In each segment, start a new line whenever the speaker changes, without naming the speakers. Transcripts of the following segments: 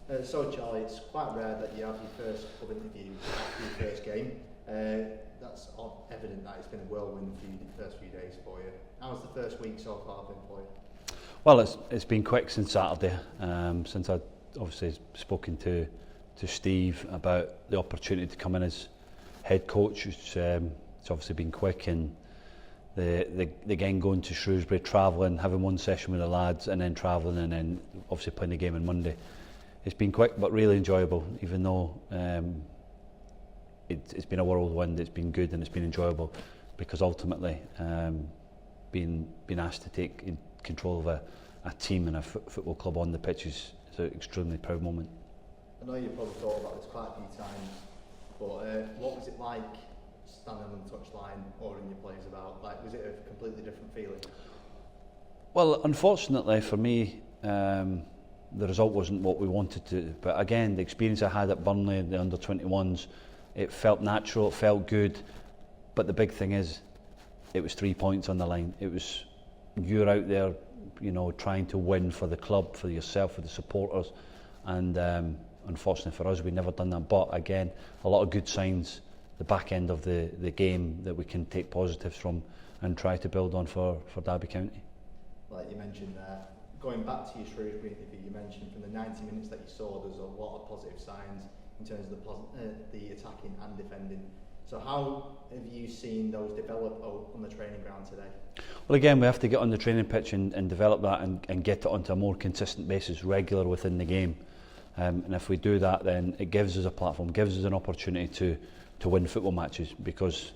So Charlie, it's quite rare that you have your first club interview after your first game. That's evident that it's been a whirlwind for you the first few days for you. How's the first week so far been for you?
Well, it's been quick since Saturday, since I'd obviously spoken to Steve about the opportunity to come in as head coach. It's obviously been quick, and the game going to Shrewsbury, travelling, having one session with the lads, and then travelling, and then obviously playing the game on Monday. It's been quick but really enjoyable, even though it's been a whirlwind. It's been good and it's been enjoyable, because ultimately being asked to take control of a team and a football club on the pitch is an extremely proud moment.
I know you've probably thought about this quite a few times, but what was it like standing on the touchline, ordering your players about? Like, was it a completely different feeling?
Well, unfortunately for me, the result wasn't what we wanted to. But again, the experience I had at Burnley, the under-21s, it felt natural, it felt good. But the big thing is, it was 3 points on the line. It was, you're out there, you know, trying to win for the club, for yourself, for the supporters. And unfortunately for us, we never done that. But again, a lot of good signs, the back end of the game, that we can take positives from and try to build on for Derby County.
Like you mentioned there, going back to your Shrewsbury interview, you mentioned from the 90 minutes that you saw, there's a lot of positive signs in terms of the attacking and defending. So how have you seen those develop on the training ground today?
Well, again, we have to get on the training pitch and develop that and get it onto a more consistent basis, regular within the game. And if we do that, then it gives us a platform, gives us an opportunity to win football matches, because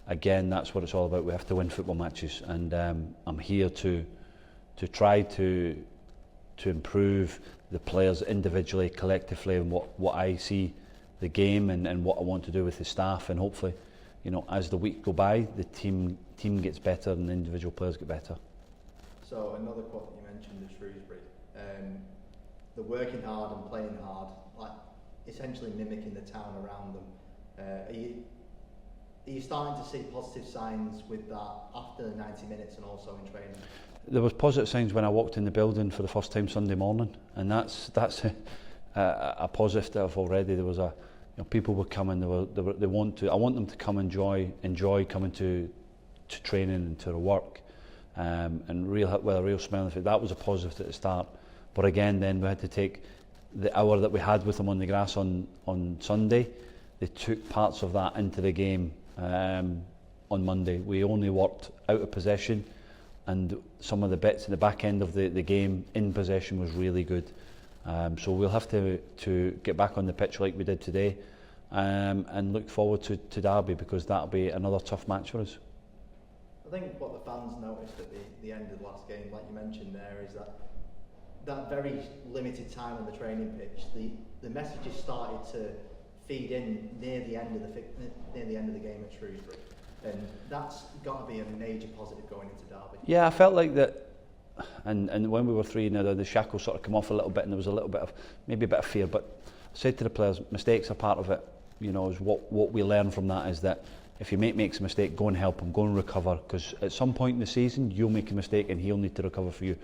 again, that's what it's all about. We have to win football matches, and I'm here to try to improve the players individually, collectively, and what I see the game and what I want to do with the staff. And hopefully, you know, as the week go by, the team gets better and the individual players get better. So
another quote you mentioned is Shrewsbury, the working hard and playing hard, like essentially mimicking the town around them. Are you starting to see positive signs with that after 90 minutes and also in training?
There was positive signs when I walked in the building for the first time Sunday morning, and that's a positive already. There was people were coming. They want to. I want them to come enjoy coming to training and to the work, and with a real smile on the face. That was a positive at the start. But again, then we had to take the hour that we had with them on the grass on Sunday. They took parts of that into the game on Monday. We only worked out of possession, and some of the bits in the back end of the game in possession was really good. So we'll have to get back on the pitch like we did today, and look forward to Derby, because that'll be another tough match for us.
I think what the fans noticed at the end of the last game, like you mentioned there, is that very limited time on the training pitch, the messages started to feed in near the end of the game at Shrewsbury, and that's got to be a major positive going into Derby. Yeah,
I felt like that, and when we were 3-0, the shackles sort of come off a little bit, and there was a little bit of maybe a bit of fear. But I said to the players, mistakes are part of it. You know, is what we learn from that is that if your mate makes a mistake, go and help him, go and recover, because at some point in the season you'll make a mistake and he'll need to recover for you.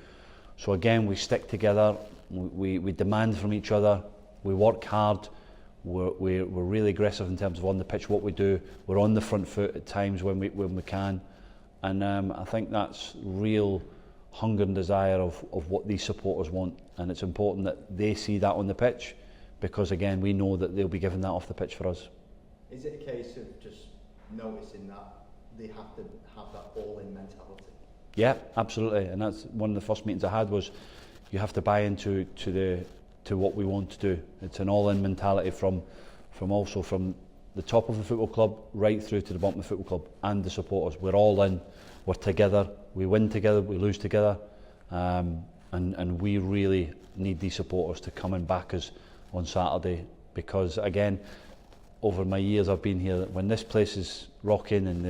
So again, we stick together, we demand from each other, we work hard. We're really aggressive in terms of on the pitch what we do. We're on the front foot at times when we can, and I think that's real hunger and desire of what these supporters want, and it's important that they see that on the pitch, because again we know that they'll be giving that off the pitch for us.
Is it a case of just noticing that they have to have that all-in mentality?
Yeah, absolutely, and that's one of the first meetings I had was you have to buy into what we want to do. It's an all-in mentality from the top of the football club right through to the bottom of the football club, and the supporters. We're all in, we're together, we win together, we lose together, and we really need these supporters to come and back us on Saturday, because again, over my years I've been here, when this place is rocking and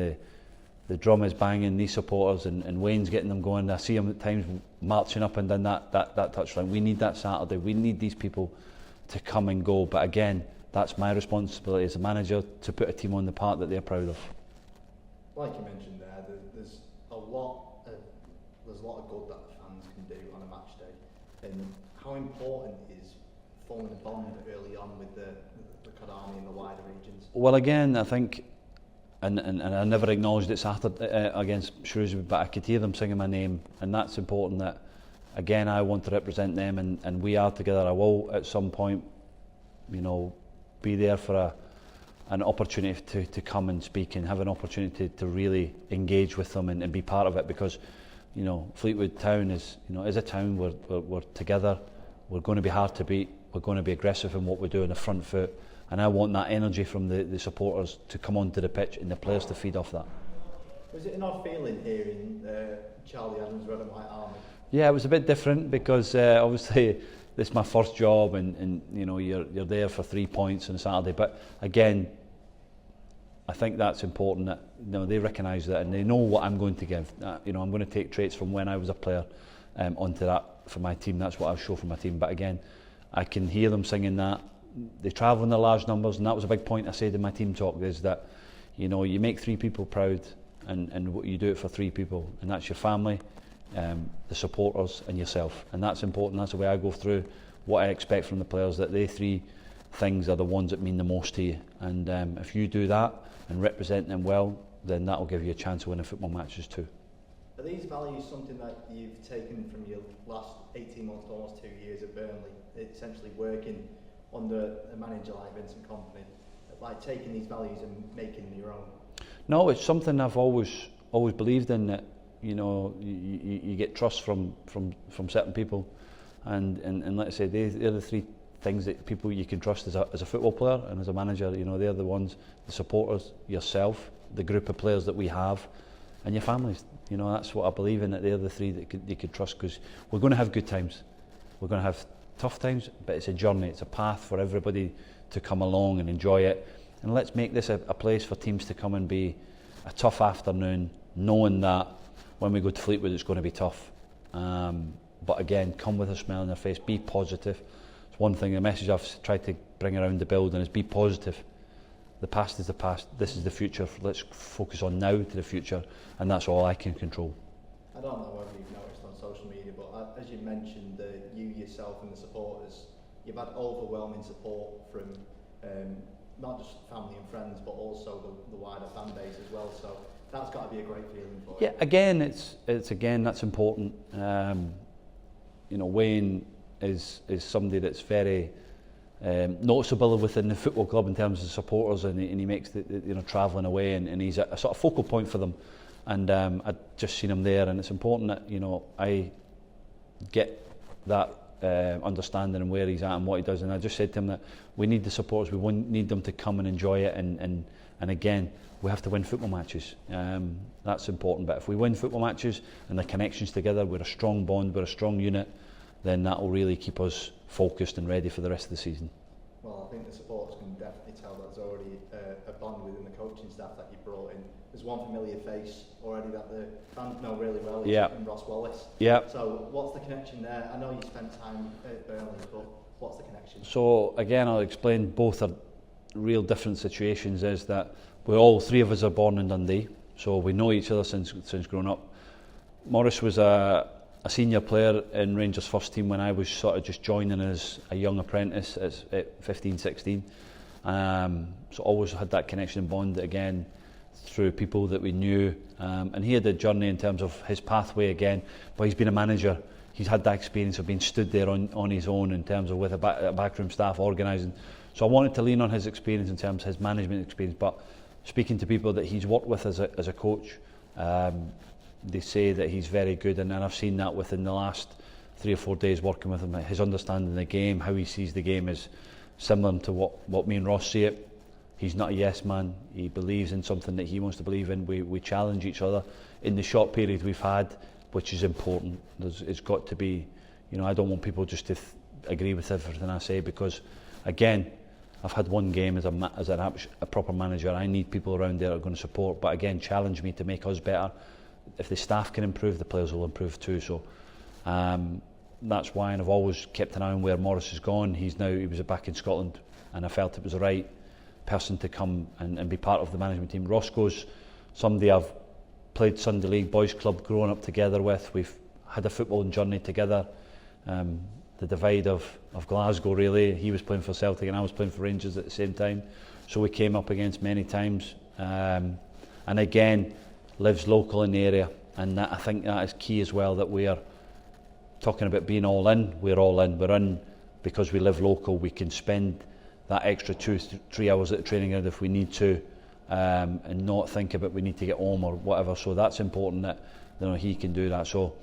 the drum is banging, these supporters and Wayne's getting them going, I see them at times marching up and down that touchline. We need that Saturday. We need these people to come and go. But again, that's my responsibility as a manager, to put a team on the park that they're proud of.
Like you mentioned there, there's a lot of good that the fans can do on a match day. And how important is forming a bond early on with the Kodami and the wider regions?
Well, again, I think, and I never acknowledged it Saturday against Shrewsbury, but I could hear them singing my name, and that's important. That again, I want to represent them, and we are together. I will at some point, be there for an opportunity to come and speak and have an opportunity to really engage with them and be part of it, because Fleetwood Town is a town where we're together. We're going to be hard to beat. We're going to be aggressive in what we do on the front foot, and I want that energy from the supporters to come onto the pitch and the players to feed off that.
Was it an odd feeling hearing Charlie Adams' Red and White Army?
Yeah, it was a bit different because obviously this is my first job, and you're there for 3 points on Saturday. But again, I think that's important that they recognise that and they know what I'm going to give. I'm going to take traits from when I was a player onto that for my team. That's what I'll show for my team. But again, I can hear them singing that. They travel in their large numbers, and that was a big point I said in my team talk, is that you make 3 people proud, and you do it for 3 people, and that's your family, the supporters and yourself, and that's important. That's the way I go through what I expect from the players, that they 3 things are the ones that mean the most to you, and if you do that and represent them well, then that will give you a chance of winning football matches too.
Are these values something that you've taken from your last 18 months to almost 2 years at Burnley, essentially working under a manager like Vincent Kompany, like taking these values and making them your own? No,
it's something I've always believed in, that you get trust from certain people, and let's say they're the 3 things that people you can trust as a football player and as a manager. They're the ones, the supporters, yourself, the group of players that we have, and your families. That's what I believe in, that they're the 3 that you could trust, because we're going to have good times, we're going to have tough times, but it's a journey, it's a path for everybody to come along and enjoy it. And let's make this a place for teams to come and be a tough afternoon, knowing that when we go to Fleetwood it's going to be tough, but again, come with a smile on their face, be positive. It's one thing, the message I've tried to bring around the building is be positive. The past is the past, this is the future. Let's focus on now to the future, and that's all I can control.
I don't know whether you've noticed on social media, but as you mentioned, you yourself and the supporters, you've had overwhelming support from not just family and friends, but also the wider fan base as well. So that's got to be a great feeling for you.
Yeah, again, it's that's important. Wayne is somebody that's very noticeable within the football club in terms of supporters, and he makes the travelling away, and he's a sort of focal point for them. And I'd just seen him there, and it's important that I get that understanding and where he's at and what he does. And I just said to him that we need the supporters, we need them to come and enjoy it, and again, we have to win football matches. That's important. But if we win football matches and the connections together, we're a strong bond, we're a strong unit, then that will really keep us focused and ready for the rest of the season.
Well, I think the supporters can definitely tell that there's already a bond within the coaching staff that you brought in. There's one familiar face already that the fans know really well, in Ross Wallace.
Yeah.
So what's the connection there? I know you spent time at Burnley, but what's the connection?
So again, I'll explain, both are real different situations. Is that we're all 3 of us are born in Dundee, so we know each other since growing up. Morris was a senior player in Rangers first team when I was sort of just joining as a young apprentice at 15, 16. So always had that connection and bond, again, through people that we knew. And he had a journey in terms of his pathway again, but he's been a manager. He's had that experience of being stood there on his own in terms of with a backroom staff organising. So I wanted to lean on his experience in terms of his management experience, but speaking to people that he's worked with as a coach, they say that he's very good, and I've seen that within the last 3 or 4 days working with him. His understanding of the game, how he sees the game, is similar to what me and Ross see it. He's not a yes man. He believes in something that he wants to believe in. We challenge each other in the short period we've had, which is important. It's got to be, I don't want people just to agree with everything I say, because again, I've had one game as a proper manager. I need people around there that are going to support, but again, challenge me to make us better. If the staff can improve, the players will improve too. So that's why, and I've always kept an eye on where Morris has gone. He was back in Scotland, and I felt it was the right person to come and be part of the management team. Roscoe's somebody I've played Sunday League Boys Club, grown up together with. We've had a footballing journey together. the divide of Glasgow really. He was playing for Celtic and I was playing for Rangers at the same time, so we came up against many times, and again lives local in the area, and I think that is key as well, that we are talking about being all in. We're all in. We're in because we live local. We can spend that extra 2-3 hours at the training ground if we need to, and not think about we need to get home or whatever. So that's important that he can do that. So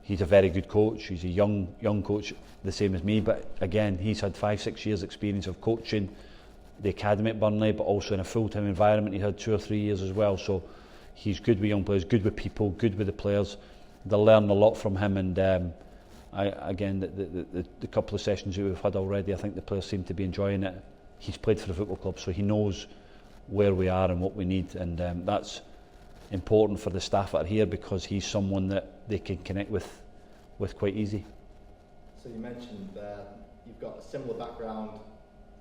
he's a very good coach. He's a young coach, the same as me, but again he's had 5-6 years experience of coaching the academy at Burnley, but also in a full-time environment. He had 2 or 3 years as well. So he's good with young players, good with people, good with the players. They'll learn a lot from him, and the couple of sessions that we've had already, I think the players seem to be enjoying it. He's played for the football club, so he knows where we are and what we need, and that's important for the staff that are here, because he's someone that they can connect with quite easy.
So you mentioned you've got a similar background,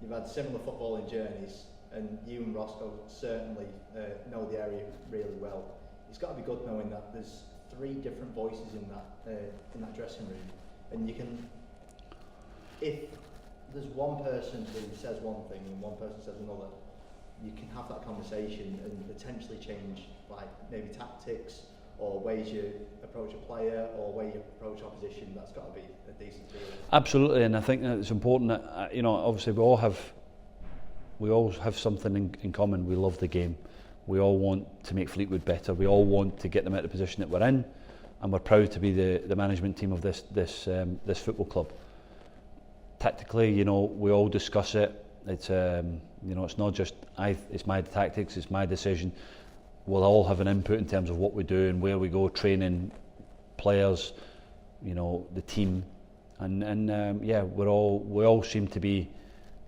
you've had similar footballing journeys, and you and Roscoe certainly know the area really well. It's got to be good knowing that there's 3 different voices in that dressing room, and you can, if there's one person who says one thing and one person says another, you can have that conversation and potentially change, like maybe tactics or ways you approach a player or way you approach opposition. That's got to be a decent feeling.
Absolutely, and I think that it's important that obviously we all have something in common. We love the game. We all want to make Fleetwood better. We all want to get them out of the position that we're in, and we're proud to be the management team of this football club. Tactically, we all discuss it. It's it's not just it's my tactics, it's my decision. We'll all have an input in terms of what we do and where we go, training, players, the team, and we all seem to be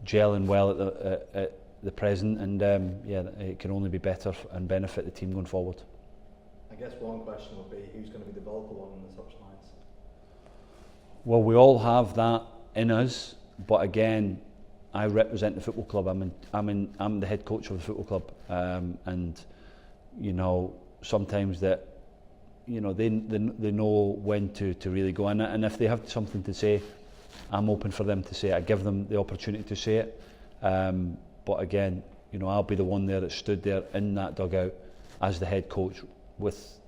gelling well at the present, and it can only be better and benefit the team going forward.
I guess one question would be, who's going to be the vocal one on the touchlines?
Well, we all have that in us, but again, I represent the football club. I'm the head coach of the football club, and sometimes that they know when to really go in it, and if they have something to say, I'm open for them to say it. I give them the opportunity to say it, but again, I'll be the one there that stood there in that dugout as the head coach with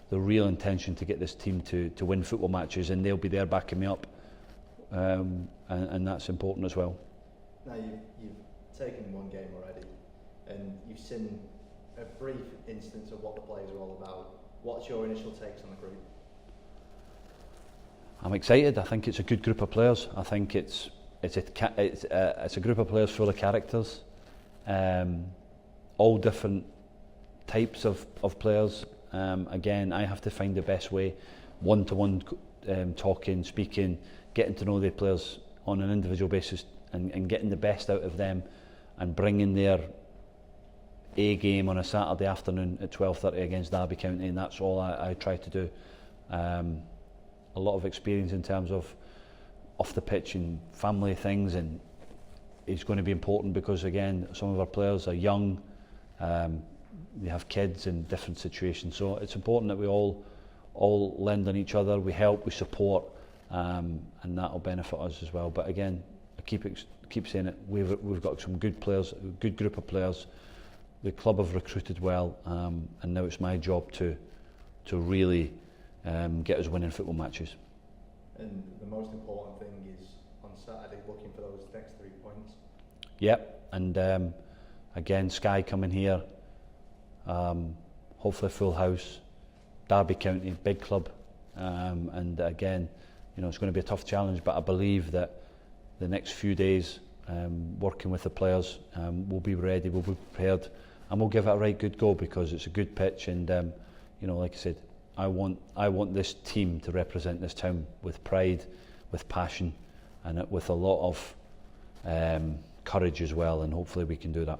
the real intention to get this team to win football matches, and they'll be there backing me up, and that's important as well.
Now you've taken one game already, and you've seen a brief instance of what the players are all about. What's your initial takes on the group?
I'm excited. I think it's a good group of players. I think it's a group of players full of characters, all different types of players. Again, I have to find the best way, one-to-one talking, speaking, getting to know the players on an individual basis, and getting the best out of them, and bringing their A game on a Saturday afternoon at 12:30 against Derby County, and that's all I try to do. A lot of experience in terms of off the pitch and family things, and it's going to be important because again, some of our players are young, they have kids in different situations, so it's important that we all lend on each other, we help, we support, and that will benefit us as well. But again, I keep saying it, we've got some good players, a good group of players. The club have recruited well, and now it's my job to really get us winning football matches.
And the most important thing is on Saturday looking for those next 3 points.
Yep, and again, Sky coming here, hopefully a full house, Derby County, big club, and again, it's going to be a tough challenge, but I believe that the next few days, working with the players, we'll be ready, we'll be prepared, and we'll give it a right good go, because it's a good pitch, and like I said, I want this team to represent this town with pride, with passion, and with a lot of courage as well, and hopefully we can do that.